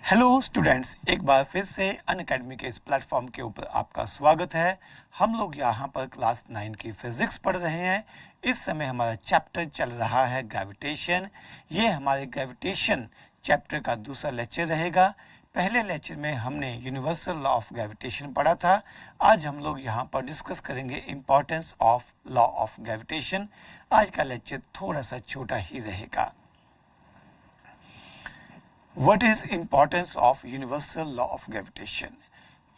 Hello students, एक बार फिर से अनअकैडमी के इस प्लेटफॉर्म के ऊपर आपका स्वागत है। हम लोग यहाँ पर क्लास 9 की फिजिक्स पढ़ रहे हैं। इस समय हमारा चैप्टर चल रहा है ग्रेविटेशन। ये हमारे ग्रेविटेशन चैप्टर का दूसरा लेक्चर रहेगा। पहले लेक्चर में हमने यूनिवर्सल लॉ ऑफ ग्रेविटेशन पढ़ा था। आज हम लोग यहाँ पर डिस्कस करेंगे importance of law of gravitation. आज का लेक्चर थोड़ा सा छोटा ही रहेगा। What is importance of universal law of gravitation?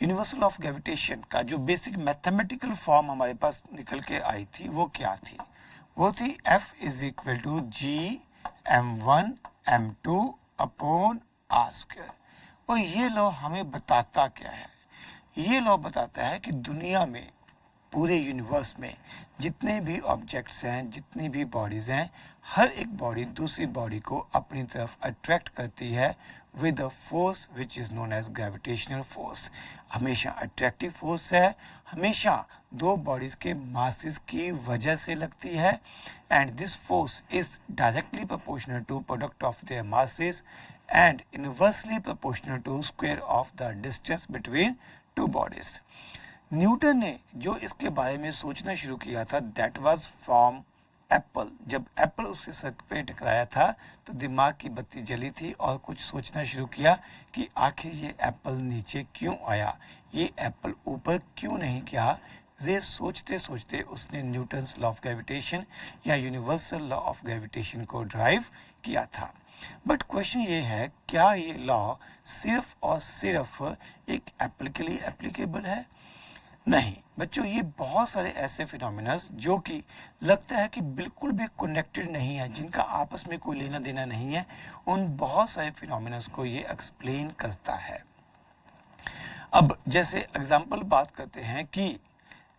Universal of gravitation का जो बेसिक मैथमेटिकल फॉर्म हमारे पास निकल के आई थी वो क्या थी? वो थी F is equal to G m1 m2 upon r square. और ये लॉ हमें बताता क्या है? ये लॉ बताता है कि दुनिया में, पूरे यूनिवर्स में जितने भी ऑब्जेक्ट्स हैं, जितनी भी बॉडीज हैं, हर एक बॉडी दूसरी बॉडी को अपनी तरफ अट्रैक्ट करती है with a force which is known as gravitational force. हमेशा अट्रैक्टिव फोर्स है, हमेशा दो बॉडीज के मासेस की वजह से लगती है। And this force is directly proportional to product of their masses and inversely proportional to square of the distance between two bodies. Newton ने जो इसके बारे में सोचना शुरू किया था दैट वाज फ्रॉम एप्पल। जब एप्पल उसके सर पे टकराया था तो दिमाग की बत्ती जली थी और कुछ सोचना शुरू किया कि आखिर ये एप्पल नीचे क्यों आया, ये एप्पल ऊपर क्यों नहीं गया। ये सोचते सोचते उसने न्यूटन्स लॉ ऑफ ग्रेविटेशन या यूनिवर्सल लॉ ऑफ ग्रेविटेशन को ड्राइव किया था। बट क्वेश्चन ये है, क्या ये लॉ सिर्फ और सिर्फ एक एप्पल के लिए एप्लीकेबल है? नहीं बच्चों, ये बहुत सारे ऐसे फिनोमिनस जो कि लगता है कि बिल्कुल भी कनेक्टेड नहीं है, जिनका आपस में कोई लेना देना नहीं है, उन बहुत सारे फिनोमिनस को ये एक्सप्लेन करता है। अब जैसे एग्जांपल बात करते हैं कि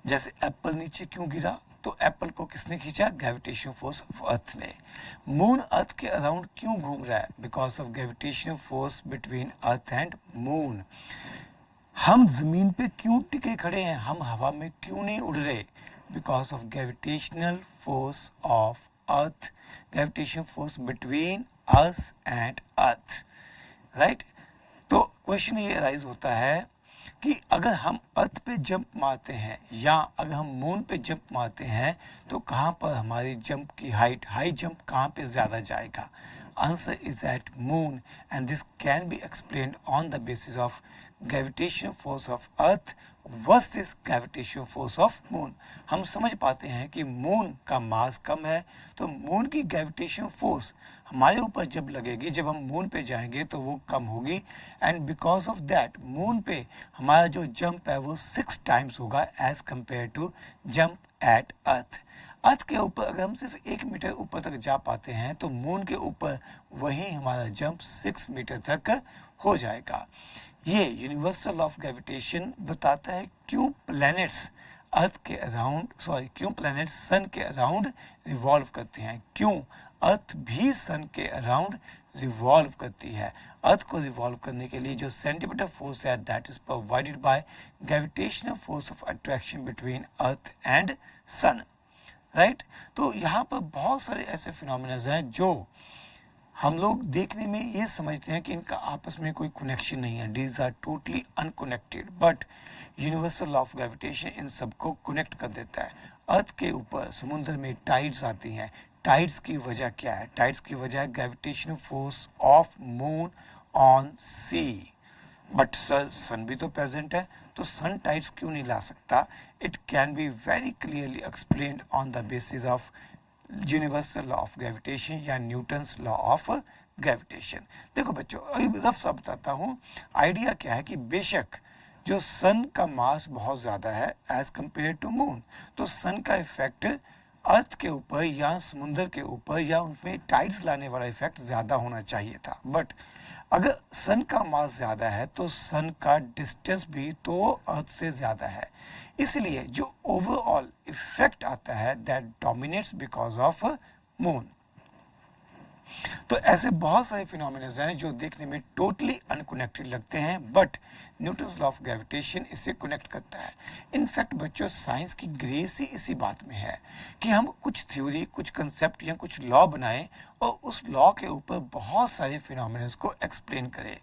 जैसे एप्पल नीचे क्यों गिरा, तो एप्पल को किसने खींचा? ग्रेविटेशन फोर्स ऑफ अर्थ ने। मून अर्थ के अराउंड क्यों घूम रहा है? Because of gravitation force between earth and moon. हम जमीन पे क्यों टिके खड़े हैं, हम हवा में क्यों नहीं उड़ रहे? Because of gravitational force of earth, gravitation force between us and earth, right. तो क्वेश्चन ये राइज होता है कि अगर हम अर्थ पे जंप मारते हैं या अगर हम मून पे जंप मारते हैं तो कहाँ पर हमारी जंप की हाई जंप कहाँ पे ज़्यादा जाएगा? Answer is eight moon and this can be explained on the basis of gravitation force of earth versus gravitation force of moon. हम समझ पाते हैं कि मून का मास कम है तो मून की ग्रेविटेशन फोर्स हमारे ऊपर जब लगेगी, जब हम मून पे जाएंगे तो वो कम होगी। And because of that moon पे हमारा जो जंप है वो 6 टाइम्स होगा as compared to jump at earth. Earth के ऊपर अगर हम सिर्फ 1 मीटर ऊपर तक जा पाते हैं तो मून के ऊपर वही हमारा जंप 6 मीटर तक हो जाएगा। ये यूनिवर्सल ऑफ ग्रेविटेशन बताता है क्यों प्लैनेट्स अर्थ के अराउंड क्यों प्लैनेट्स सन के अराउंड रिवॉल्व करते हैं, क्यों अर्थ भी सन के अराउंड रिवॉल्व करती है। अर्थ को रिवॉल्व करने के लिए जो सेंटीमीटर फोर्स है that is provided by gravitational force of attraction between earth and sun, right. तो यहाँ पर बहुत सारे ऐसे फिनोमिना हैं जो हम लोग देखने में ये समझते हैं कि इनका आपस में कोई कनेक्शन नहीं है, these are totally unconnected, but universal law of gravitation इन सबको कनेक्ट कर देता है। अर्थ के ऊपर समुद्र में टाइड्स आती हैं, टाइड्स की वजह क्या है? टाइड्स की वजह है gravitational force of moon on sea. But sir sun भी तो प्रेजेंट है, तो सन टाइड्स क्यों नहीं ला सकता? It can be very clearly explained on the basis of universal law of gravitation या न्यूटन्स लॉ ऑफ ग्रेविटेशन। देखो बच्चों, अभी रफ सा बताता हूँ। आइडिया क्या है कि बेशक जो सन का मास बहुत ज़्यादा है एज कंपेयर टू मून, तो सन का इफेक्ट अर्थ के ऊपर या समुद्र के ऊपर या उनमें टाइड्स लाने वाला इफेक्ट ज़्यादा होना चाहिए था। बट अगर सन का मास ज़्यादा है तो सन का डिस्टेंस भी तो अर्थ से ज़्यादा है, इसलिए जो ओवरऑल इफेक्ट आता है that dominates because of moon. तो ऐसे बहुत सारे फिनोमिना हैं जो देखने में टोटली अनकनेक्टेड लगते हैं, but Newton's law of gravitation इसे कनेक्ट करता है। इनफैक्ट बच्चों, साइंस की ग्रेस ही इसी बात में है कि हम कुछ थ्योरी, कुछ कंसेप्ट या कुछ लॉ बनाएं और उस लॉ के ऊपर बहुत सारे फिनोमिना को एक्सप्लेन करें,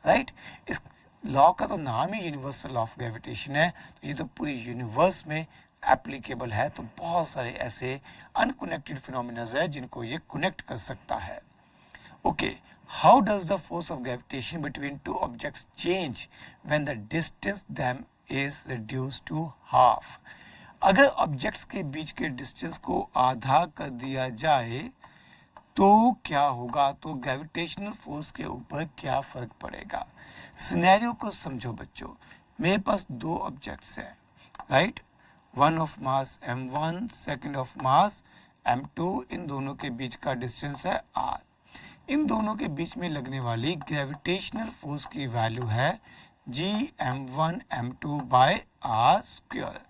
राइट। इस लॉ का तो नाम ही यूनिवर्सल लॉ ऑफ ग्रेविटेशन है, तो ये तो पूरे यूनिवर्स में एप्लीकेबल है। तो बहुत सारे ऐसे अनकनेक्टेड फिनोमिनाज है जिनको ये कनेक्ट कर सकता है। Okay, how does the force of gravitation between two objects change when the distance them is reduced to half? अगर ऑब्जेक्ट्स के बीच के डिस्टेंस को आधा कर दिया जाए तो क्या होगा? तो ग्रेविटेशनल फोर्स के ऊपर क्या फर्क पड़ेगा? सिनेरियो को समझो बच्चों। मेरे पास दो ऑब्जेक्ट्स हैं, right, one of mass m1, second of mass m2। इन दोनों के बीच का डिस्टेंस है r। इन दोनों के बीच में लगने वाली ग्रेविटेशनल फोर्स की वैल्यू है g m1 m2 by r square.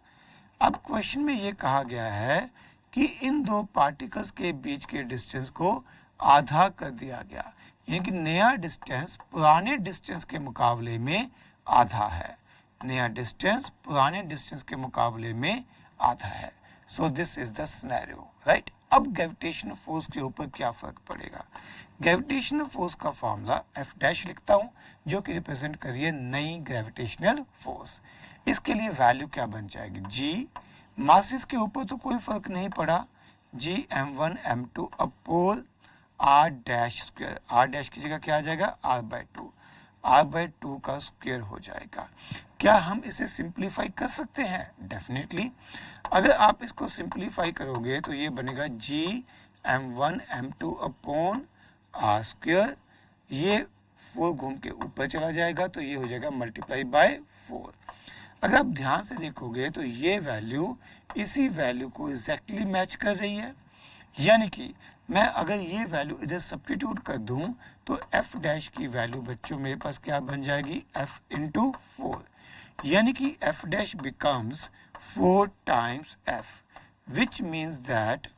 अब क्वेश्चन में ये कहा गया है कि इन दो पार्टिकल्स के बीच के डिस्टेंस को आधा कर दिया गया, यानी कि नया डिस्टेंस पुराने डिस्टेंस के मुकाबले में आधा है। नया डिस्टेंस पुराने डिस्टेंस के मुकाबले में आधा है। So this is the scenario, right. अब ग्रेविटेशनल फोर्स के ऊपर क्या फर्क पड़ेगा? ग्रेविटेशनल फोर्स का फॉर्मूला एफ डैश लिखता हूं, जो कि रिप्रेजेंट कर रही है नई ग्रेविटेशनल फोर्स। इसके लिए वैल्यू क्या बन जाएगी? जी, मासेस के ऊपर तो कोई फर्क नहीं पड़ा, जी m1 m2 अपोल r dash square. r dash की जगह क्या आ जाएगा? r/2 का स्क्वायर हो जाएगा। क्या हम इसे सिंप्लीफाई कर सकते हैं? डेफिनेटली। अगर आप इसको सिंप्लीफाई करोगे तो ये बनेगा g m1 m2 upon r square. ये 4 घूम के ऊपर चला जाएगा तो ये हो जाएगा मल्टीप्लाई बाय 4। अगर आप ध्यान से देखोगे तो ये वैल्यू इसी वैल्यू को एग्जैक्टली मैच कर रही है, यानी कि मैं अगर ये वैल्यू इधर सब्स्टिट्यूट कर दूं तो f डैश की वैल्यू बच्चों मेरे पास क्या बन जाएगी? f इंटू 4, यानी कि f dash becomes 4 times f, which means that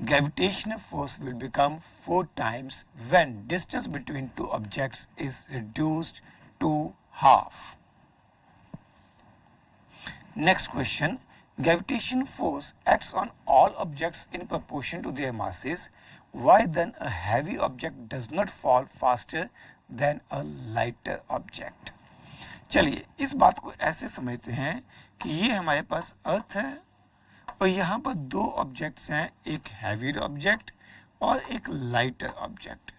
gravitational force will become 4 times when distance between two objects is reduced to half. Next question. Gravitation force acts on all objects in proportion to their masses. Why then a heavy object does not fall faster than a lighter object? चलिए इस बात को ऐसे समझते हैं कि ये हमारे पास अर्थ है और यहाँ पर दो ऑब्जेक्ट्स हैं, एक हैवी ऑब्जेक्ट और एक लाइटर ऑब्जेक्ट।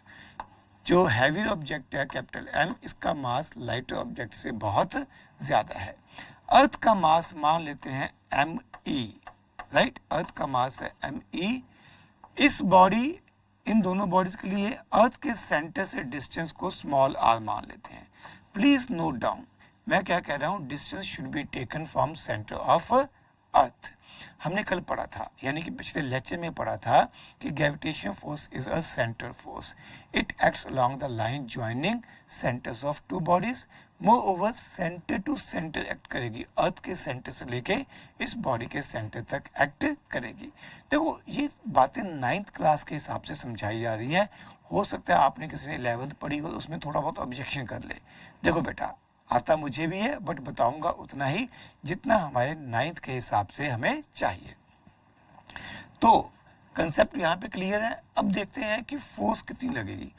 जो हैवी ऑब्जेक्ट है कैपिटल M, इसका मास लाइटर ऑब्जेक्ट से बहुत ज्यादा है। अर्थ का मास मान लेते हैं me, राइट। अर्थ का मास है me। इस बॉडी, इन दोनों बॉडीज के लिए अर्थ के सेंटर से डिस्टेंस को स्मॉल r मान लेते हैं। प्लीज नोट डाउन, मैं क्या कह रहा हूं? Distance should be taken from centre of earth. हमने कल पढ़ा था, यानी कि पिछले लेक्चर में पढ़ा था कि gravitation force is a centre force. It acts along the line joining centres of two bodies. Moreover centre to centre act करेगी, अर्थ के सेंटर से लेके इस बॉडी के सेंटर तक एक्ट करेगी। देखो ये बातें 9th क्लास के हिसाब से समझाई जा रही है। हो सकता है आपने किसी ने 11th पढ़ी हो, उसमें थोड़ा बहुत ऑब्जेक्शन कर ले। देखो बेटा, आता मुझे भी है, बट बताऊंगा उतना ही जितना हमारे 9th के हिसाब से हमें चाहिए। तो कंसेप्ट यहाँ पे क्लियर है। अब देखते हैं कि फोर्स कितनी लगेगी।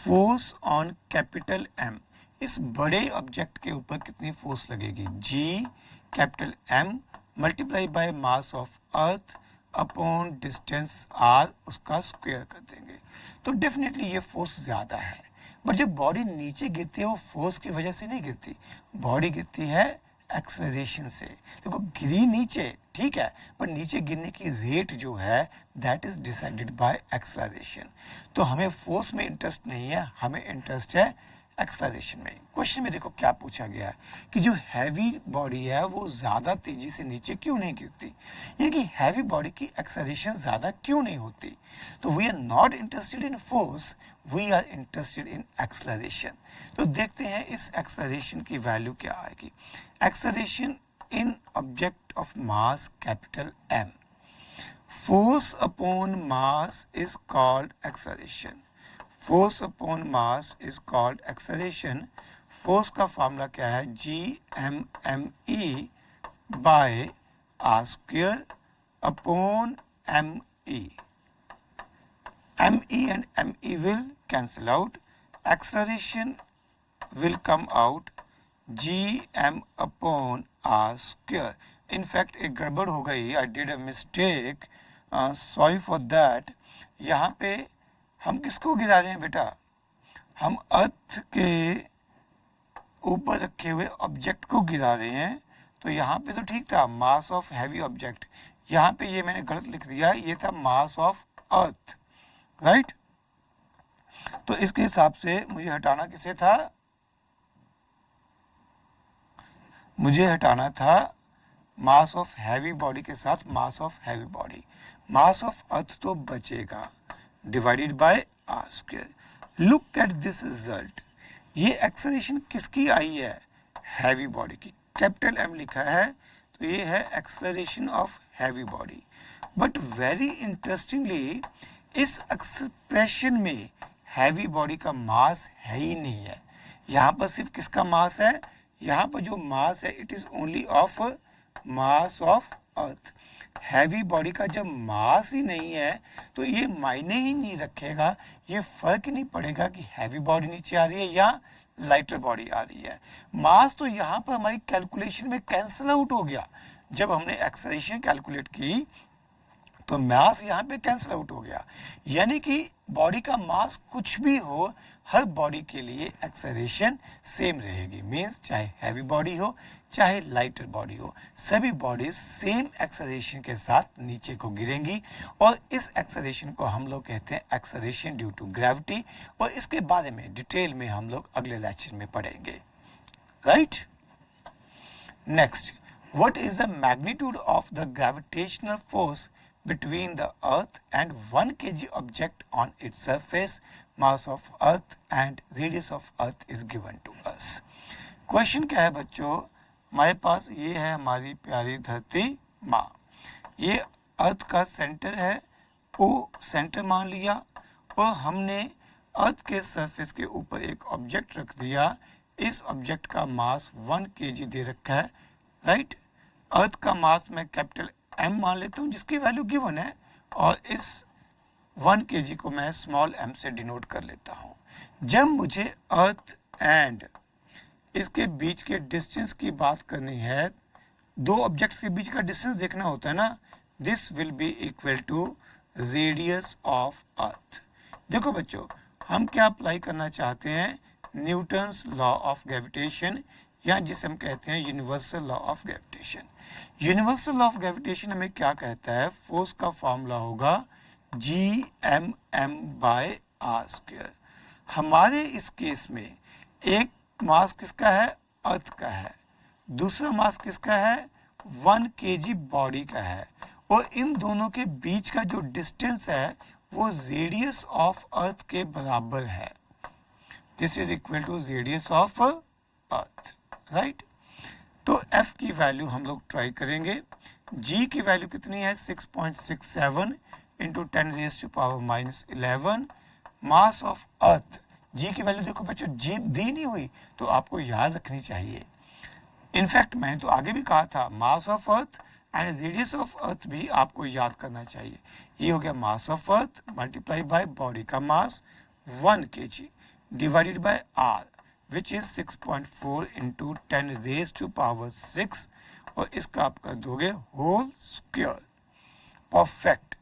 फोर्स ऑन कैपिटल M, इस बड़े ऑब्जेक्ट के ऊपर कितनी फोर्स लगेगी? G capital M multiply by mass of earth upon distance r, उसका स्क्वायर कर देंगे। तो डेफिनेटली ये फोर्स ज्यादा है। बट जब बॉडी नीचे गिरती है वो फोर्स की वजह से नहीं गिरती, बॉडी गिरती है एक्सेलरेशन से। देखो गिरी नीचे, ठीक है, पर नीचे गिरने की रेट जो है that is decided by acceleration. तो हमें फोर्स में इंटरेस्ट नहीं है, हमें इंटरेस्ट है एक्सेलरेशन में। क्वेश्चन में देखो क्या पूछा गया है कि जो हैवी बॉडी है वो ज्यादा तेजी से नीचे क्यों नहीं गिरती, यानी कि हैवी बॉडी की एक्सेलरेशन ज्यादा क्यों नहीं होती। तो we are not interested in force, we are interested in acceleration. तो देखते हैं इस एक्सेलरेशन की वैल्यू क्या आएगी। Acceleration in object of mass capital M, force upon mass is called acceleration. Force upon mass is called acceleration. Force का formula क्या है? Gmme by r square upon me. Me and me will cancel out. Acceleration will come out gm upon r square. In fact एक गड़बड़ हो गई, I did a mistake, sorry for that. यहाँ पे हम किसको गिरा रहे हैं बेटा? हम अर्थ के ऊपर रखे हुए ऑब्जेक्ट को गिरा रहे हैं। तो यहाँ पे तो ठीक था, मास ऑफ हैवी ऑब्जेक्ट। यहाँ पे ये मैंने गलत लिख दिया, ये था मास ऑफ अर्थ, राइट? तो इसके हिसाब से मुझे हटाना किसे था? मुझे हटाना था मास ऑफ हैवी बॉडी के साथ mass of heavy body. Mass of earth तो बचेगा, divided by R square. Look at this result. ये एक्सेलरेशन किसकी आई है? हैवी बॉडी की। कैपिटल एम लिखा है, तो ये है acceleration of heavy body. But very interestingly इस एक्सप्रेशन में हैवी बॉडी का मास है ही नहीं है। यहाँ पर सिर्फ किसका मास है? यहाँ पर जो मास है it is only of mass of earth. Heavy body का जब मास ही नहीं है तो ये मायने ही नहीं रखेगा, ये फर्क ही नहीं पड़ेगा कि हैवी बॉडी नीचे आ रही है या लाइटर बॉडी आ रही है। मास तो यहाँ पर हमारी कैलकुलेशन में कैंसिल आउट हो गया। जब हमने एक्सेलरेशन कैलकुलेट की तो मास यहाँ पे कैंसिल आउट हो गया। यानी कि बॉडी का मास कुछ भी हो, हर बॉडी के लिए एक्सेलरेशन सेम रहेगी। मीन्स चाहे हैवी बॉडी हो चाहे लाइटर बॉडी हो, सभी बॉडीज सेम एक्सेलरेशन के साथ नीचे को गिरेंगी। और इस एक्सेलरेशन को हम लोग कहते हैं एक्सेलरेशन ड्यू टू ग्रेविटी। और इसके बारे में डिटेल में हम लोग अगले लेक्चर में पढ़ेंगे, right? Next, what is the magnitude of the gravitational force between the earth and 1 kg object on its surface? Mass of earth and radius of earth is given to us. Question क्या है बच्चों? हमारे पास ये है हमारी प्यारी धरती माँ, ये अर्थ का सेंटर है, वो सेंटर मान लिया और हमने अर्थ के सरफेस के ऊपर एक ऑब्जेक्ट रख दिया। इस ऑब्जेक्ट का मास 1 kg दे रखा है, राइट? अर्थ का मास मैं कैपिटल m मान लेता हूँ जिसकी वैल्यू गिवन है, और इस 1 kg को मैं स्मॉल m से डिनोट कर लेता हूँ। जब मुझे अर्थ एंड इसके बीच के डिस्टेंस की बात करनी है, दो ऑब्जेक्ट्स के बीच का डिस्टेंस देखना होता है ना, this will be equal to radius of earth. देखो बच्चों, हम क्या अप्लाई करना चाहते हैं? न्यूटन्स लॉ ऑफ ग्रेविटेशन, या जिसे हम कहते हैं universal law of gravitation. Universal law of gravitation हमें क्या कहता है? फोर्स का फॉर्मूला होगा Gmm/r²। हमारे इस केस में एक मास किसका है? अर्थ का है। दूसरा मास किसका है? 1 kg बॉडी का है। और इन दोनों के बीच का जो डिस्टेंस है वो रेडियस ऑफ अर्थ के बराबर है। This is equal to radius of earth, right? तो F की वैल्यू हम लोग ट्राई करेंगे। G की वैल्यू कितनी है? 6.67 into 10⁻⁻11। Mass of earth, G की वैल्यू देखो बच्चों, G दी नहीं हुई तो आपको याद रखनी चाहिए। इनफैक्ट मैंने तो आगे भी कहा था, मास of earth and radius of अर्थ भी आपको याद करना चाहिए। ये हो गया मास of earth multiply by body का मास 1 kg divided by R, which is 6.4 into 10⁻⁶, और इसका आप कर दोगे होल स्क्वायर। परफेक्ट।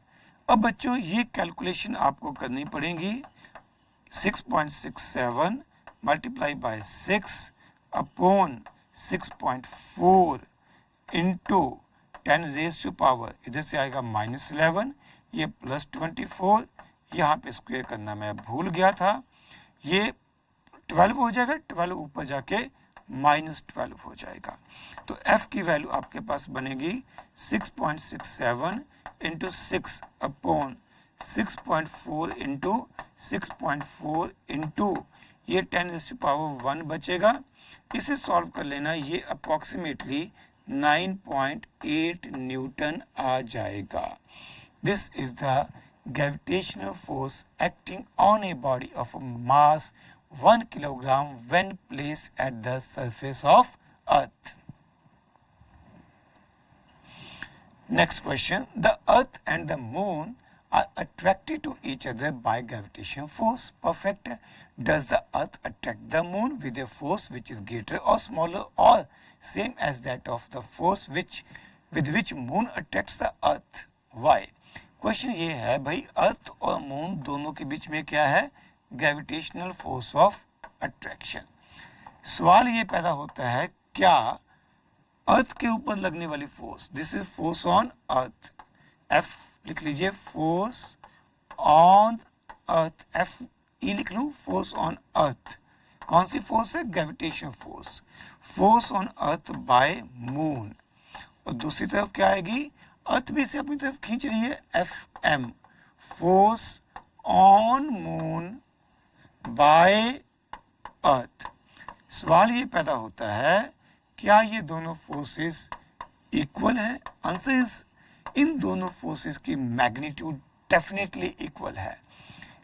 अब बच्चों ये कैलकुलेशन आपको करनी पड़ेगी। 6.67 मल्टीप्लाई बाय 6 अपॉन 6.4 इंटू 10⁻, इधर से आएगा -11, ये +24, यहाँ पे स्क्वायर करना मैं भूल गया था। ये 12 हो जाएगा, 12 ऊपर जाके -12 हो जाएगा। तो F की वैल्यू आपके पास बनेगी 6.67 इंटू 6 अपॉन 6.4 इंटू 6.4 इंटू ये 10⁻1 बचेगा। इसे सॉल्व कर लेना, ये अप्रॉक्सीमेटली 9.8 न्यूटन आ जाएगा। This is the gravitational force acting on a body of a mass 1 kilogram when placed at the surface of earth. Next question, the earth and the moon are attracted to each other by gravitational force. Perfect. Does the earth attract the moon with a force which is greater or smaller or same as that of the force with which moon attracts the earth? Why? Question ये है भाई, अर्थ और moon दोनों के बीच में क्या है? Gravitational force of attraction. सवाल ये पैदा होता है, क्या अर्थ के ऊपर लगने वाली force, this is force on earth, F लिख लीजिए, force on earth, F E लिख लूं, फोर्स ऑन अर्थ। कौन सी फोर्स है? Gravitation force, force on earth by moon. और दूसरी तरफ क्या आएगी? अर्थ भी इसे अपनी तरफ खींच रही है, F M, force on moon by earth. सवाल ये पैदा होता है, क्या ये दोनों फोर्सेस इक्वल हैं? आंसर इज, इन दोनों फोर्सेस की मैग्नीट्यूड डेफिनेटली इक्वल है।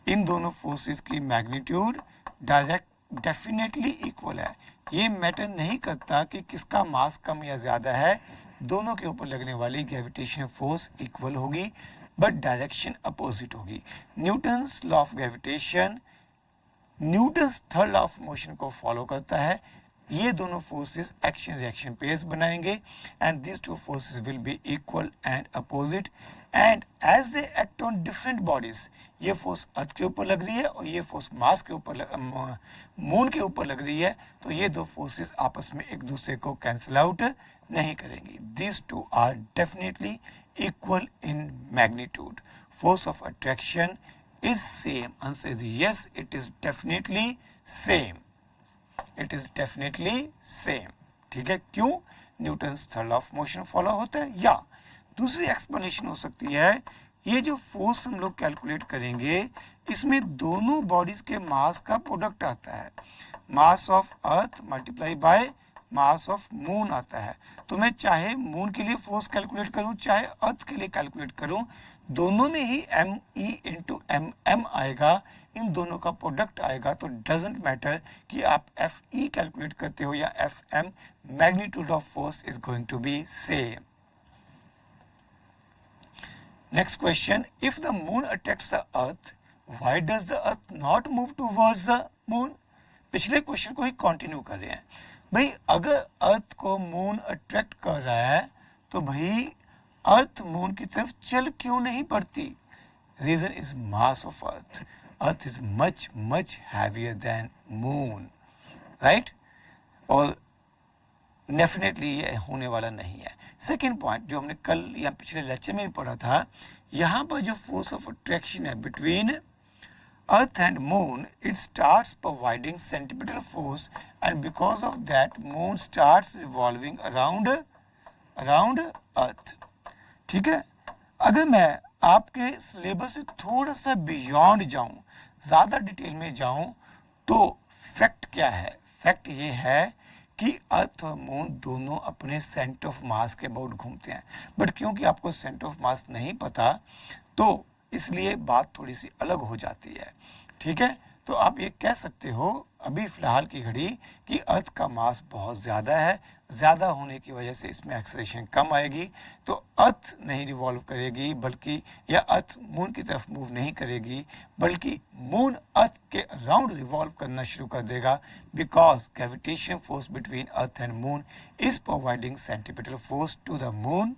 इन दोनों फोर्सेस की मैग्नीट्यूड डायरेक्ट डेफिनेटली इक्वल है। ये मैटर नहीं करता कि किसका मास कम या ज्यादा है, दोनों के ऊपर लगने वाली ग्रेविटेशन फोर्स इक्वल होगी, बट डायरेक्शन अपोजिट होगी। Newton's law of gravitation Newton's third law of motion को फॉलो करता है। ये दोनों फोर्सेस एक्शन रिएक्शन पेयर्स बनाएंगे and this two forces will be equal and opposite and as they act on different bodies. ये force earth के ऊपर लग रही है और ये फोर्स मार्स के ऊपर मून के ऊपर लग रही है, तो ये दो फोर्सेस आपस में एक दूसरे को कैंसिल आउट नहीं करेंगी। These two are definitely equal in magnitude. Force of attraction is same. Answer is yes, it is definitely same. It is definitely same. ठीक है, क्यों? Newton's third law of motion follow होता है। या दूसरी explanation हो सकती है, ये जो फोर्स हम लोग कैलकुलेट करेंगे, इसमें दोनों बॉडीज के मास का प्रोडक्ट आता है। मास of earth multiply by mass of moon आता है। तो मैं चाहे मून के लिए फोर्स कैलकुलेट करूं, चाहे अर्थ के लिए कैलकुलेट करूं, दोनों में ही M E into M M आएगा, इन दोनों का प्रोडक्ट आएगा। तो डजेंट मैटर कि आप एफ ई कैलकुलेट करते हो या F M, magnitude of force is going to be same. Next question, if the moon attracts the earth, why does the earth not move towards the moon? पिछले question को ही continue कर रहे हैं। भाई अगर अर्थ को मून अट्रैक्ट कर रहा है तो भाई अर्थ मून की तरफ चल क्यों नहीं पड़ती? Reason is mass of earth. Earth is much much heavier than moon, right? और डेफिनेटली ये होने वाला नहीं है। सेकेंड पॉइंट जो हमने कल या पिछले लेक्चर में भी पढ़ा था, यहाँ पर जो फोर्स ऑफ अट्रैक्शन है between Earth and moon, it starts providing centripetal force and because of that moon starts revolving around Earth. ठीक है, अगर मैं आपके सिलेबस से थोड़ा सा बियॉन्ड जाऊं, ज्यादा डिटेल में जाऊं, तो फैक्ट क्या है? फैक्ट ये है कि अर्थ और मून दोनों अपने सेंटर ऑफ मास के अबाउट घूमते हैं, बट क्योंकि आपको सेंटर ऑफ मास नहीं पता, तो इसलिए बात थोड़ी सी अलग हो जाती है। ठीक है, तो आप ये कह सकते हो अभी फिलहाल की घड़ी कि अर्थ का मास बहुत ज़्यादा है, ज़्यादा होने की वजह से इसमें एक्सेलरेशन कम आएगी, तो अर्थ नहीं रिवॉल्व करेगी, बल्कि या अर्थ मून की तरफ मूव नहीं करेगी, बल्कि मून अर्थ के अराउंड रिवॉल्व करना शुरू कर देगा, because gravitation force between earth and moon is providing centripetal force to the moon.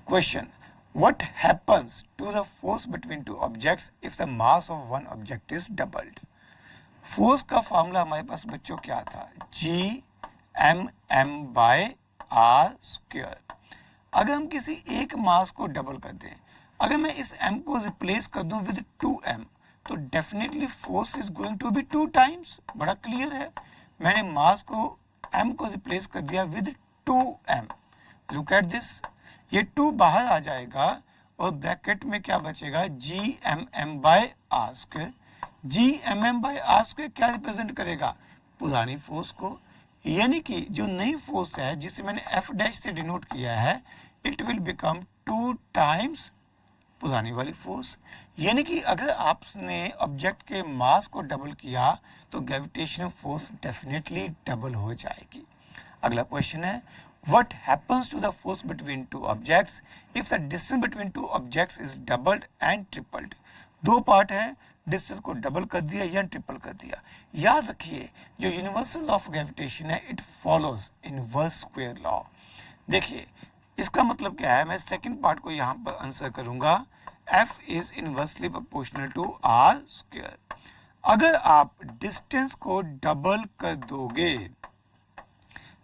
Question, what happens to the force between two objects if the mass of one object is doubled? Force का formula हमारे पास बच्चों क्या था? G m m by r square. अगर हम किसी एक मास को डबल कर दें, अगर मैं इस m को रिप्लेस कर दूं विद 2m, तो definitely force is going to be 2 times. बड़ा क्लियर है, मैंने मास को m को रिप्लेस कर दिया with 2m। Look at this, ये 2 बाहर आ जाएगा और ब्रैकेट में क्या बचेगा? G M M by R square. G M M by R square क्या रिप्रेजेंट करेगा? पुरानी फोर्स को, यानी कि जो नई फोर्स है जिसे मैंने एफ डैश से डिनोट किया है, इट विल बिकम 2 टाइम्स पुरानी वाली फोर्स। यानी कि अगर आपने ऑब्जेक्ट के मास को डबल किया तो ग्रेविटेशनल फोर्स डेफिनेटली डबल हो जाएगी। अगला क्वेश्चन है, what happens to the force between two objects if the distance between two objects is doubled and tripled? दो पार्ट है, डिस्टेंस को डबल कर दिया या ट्रिपल कर दिया। याद रखिए जो यूनिवर्सल लॉ ऑफ ग्रेविटेशन है it follows inverse square law. देखिए इसका मतलब क्या है, मैं सेकंड पार्ट को यहाँ पर आंसर करूंगा, F is inversely proportional to R square. अगर आप डिस्टेंस को डबल कर दोगे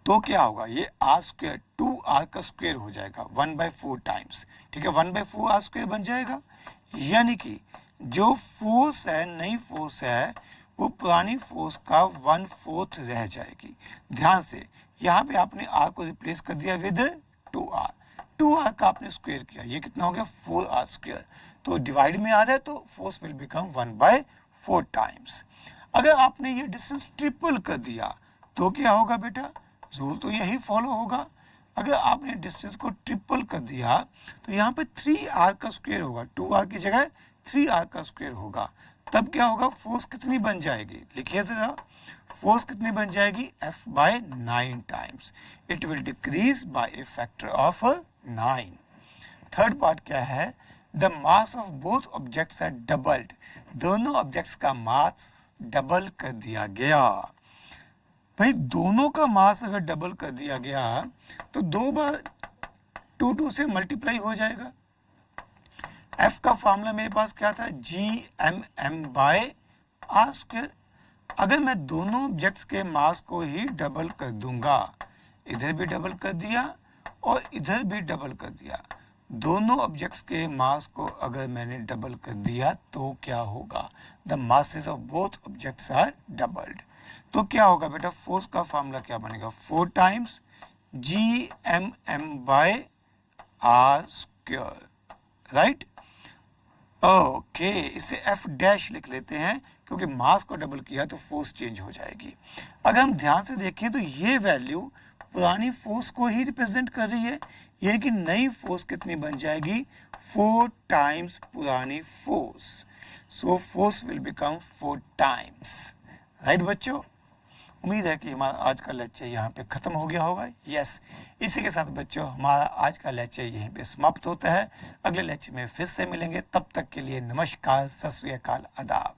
तो क्या होगा, ये R स्क्वायर 2R का स्क्वायर हो जाएगा 1/4 टाइम्स, ठीक है, 1/4 R स्क्वायर बन जाएगा। यानी कि जो फोर्स है, नई फोर्स है, वो पुरानी फोर्स का 1/4 रह जाएगी। ध्यान से यहाँ पे आपने R को रिप्लेस कर दिया विद 2R, 2R का आपने स्क्वायर किया, ये कितना हो गया 4R स्क्वायर। तो डिवाइड में आ रहा है तो फोर्स विल बिकम 1/4 टाइम्स। अगर आपने ये डिस्टेंस ट्रिपल कर दिया तो क्या होगा बेटा, रूल तो यही फॉलो होगा। अगर आपने डिस्टेंस को ट्रिपल कर दिया तो यहाँ पे 3R का स्क्वायर होगा, 2R की जगह 3R का स्क्वायर होगा। तब क्या होगा, फोर्स कितनी बन जाएगी, लिखिए जरा, फोर्स कितनी बन जाएगी, F/9 times. It will decrease by a factor of 9। Third part क्या है, the mass of both objects are doubled. दोनों ऑब्जेक्ट्स का मास डबल कर दिया गया। भाई दोनों का मास अगर डबल कर दिया गया तो 2 बार 2 से मल्टीप्लाई हो जाएगा। F का फॉर्मूला मेरे पास क्या था, Gmm/R स्क्वायर। अगर मैं दोनों ऑब्जेक्ट्स के मास को ही डबल कर दूंगा, इधर भी डबल कर दिया और इधर भी डबल कर दिया, दोनों ऑब्जेक्ट्स के मास को अगर मैंने डबल कर दिया तो क्या होगा, the masses of both objects are doubled. तो क्या होगा बेटा, फोर्स का फॉर्मूला क्या बनेगा, 4 times Gmm/R square, right. Okay, इसे F डैश लिख लेते हैं क्योंकि मास को डबल किया तो फोर्स चेंज हो जाएगी। अगर हम ध्यान से देखें तो ये वैल्यू पुरानी फोर्स को ही रिप्रेजेंट कर रही है, यानी कि नई फोर्स कितनी बन जाएगी, 4 टाइम्स पुरानी force. So force will become 4 times, right बच्चों। उम्मीद है कि हमारा आज का लेक्चर यहाँ पे खत्म हो गया होगा। यस, इसी के साथ बच्चों हमारा आज का लेक्चर यहीं पे समाप्त होता है। अगले लेक्चर में फिर से मिलेंगे, तब तक के लिए नमस्कार, सत श्री अकाल, आदाब।